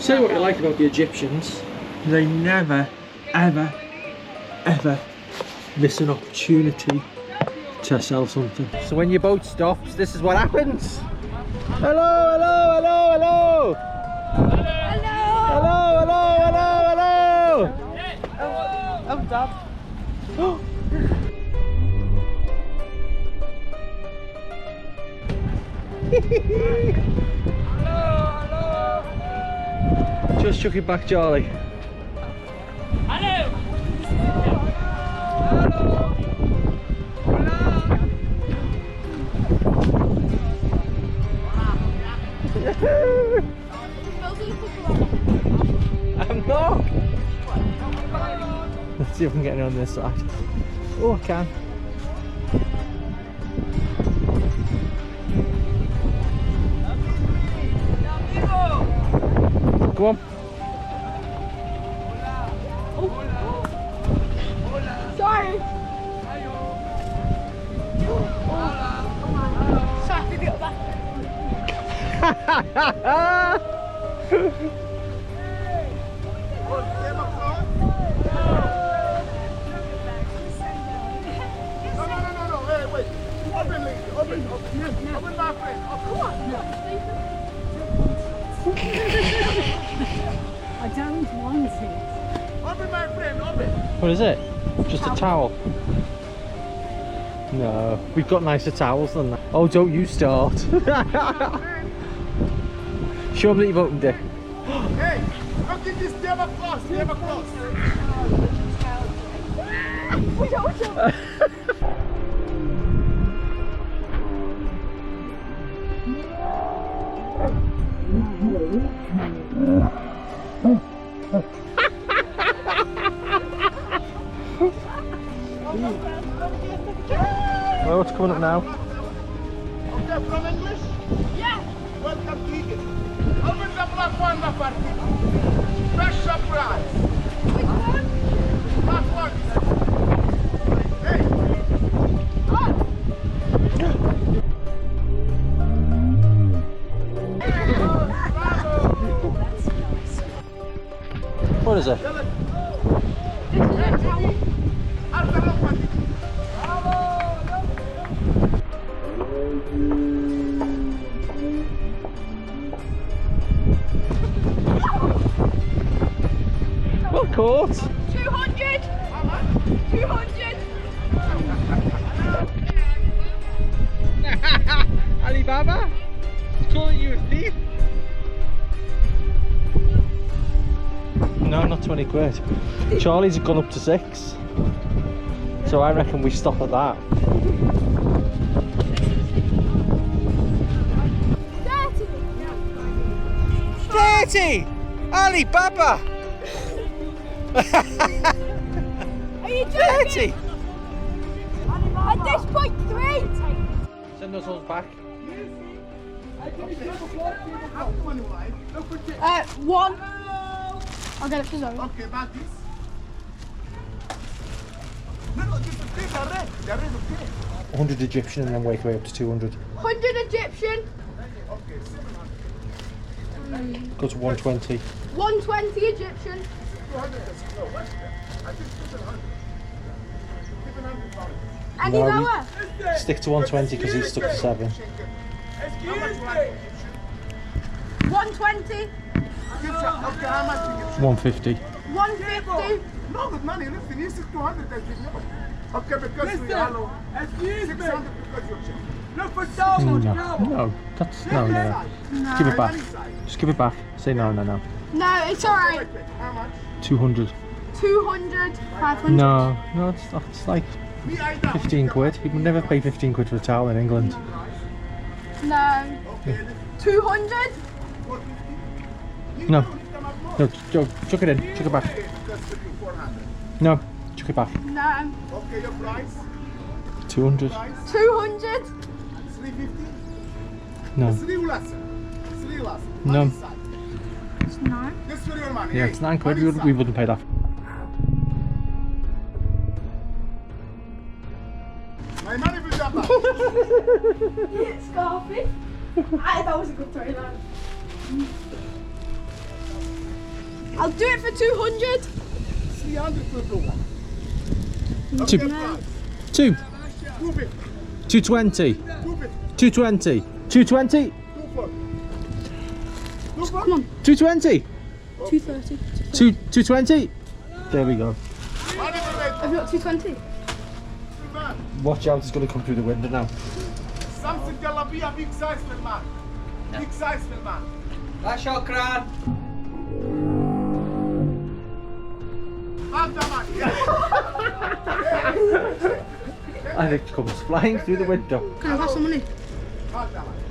Say what you like about the Egyptians, they never, ever, ever miss an opportunity to sell something. So when your boat stops, this is what happens. Hello, hello, hello, hello. Hello, hello, hello, hello. Oh, Dad. Just chuck it back, Charlie. Hello. I'm not. Let's see if I can get it on this side. Oh, I can. Go on. Sorry. Sorry to get back. No, hey, wait. Open, lady. Open, my friend. Come on. I don't want it. Open, my friend, open. What is it? Just a towel? No, we've got nicer towels than that. Oh, don't you start. Show them that you've opened it. Hey, look at this tablecloth. Well, what's coming up now? Okay, from English? Yeah. Welcome to Haggle. Open the black one, my party. Fresh surprise. Which one? Black one. Hey. What is it? This is a towel. Well caught. 200. 200. Alibaba? He's calling you a thief? No, not 20 quid. Charlie's gone up to 6. So I reckon we stop at that. 30! Alibaba! Are you joking? 30! At this point, 3. Send those ones back. 1. I'll get it for Zoe. Okay, back this. No, this is good. They're red, okay. 100 Egyptian and then wake away up to 200. 100 Egyptian. Okay, 700. Go to 120. 120 Egyptian. 200 is low. What? I think 700. 700 pounds. Any No, lower? Stick to 120 because he's stuck to 7. How much one? 120. Okay, how much Egyptian? 150. 150. No, good money. Listen, this is 200. That's big number. Okay, because we are 600 because you're cheap. No, that's no. Give it back. Just give it back. Say no. No, it's alright. Wait, how much? 200. 200, 500. No, it's like 15 quid. You would never pay 15 quid for a towel in England. No. 200? No, chuck it in. Chuck it back. No, chuck it back. No. Okay, your price? 200. 200? 350? No. 3 less. 3 less. No. No. This for your money. Yeah, it's 9 quid. We wouldn't pay that. My money will jump up. Scarfy. That was a good throw, though. I'll do it for 200. 300 for the one. Two. Okay, fine. 2. 250. 220. 250. 220. 220. 240. 240. Come on. 220. 230. 220. There we go. Have you got 220? Watch out, it's going to come through the window now. Something Jalabia, big size for man. Big size for man. لا شكرا. And it comes flying through the window. Can I have some money? Haggle.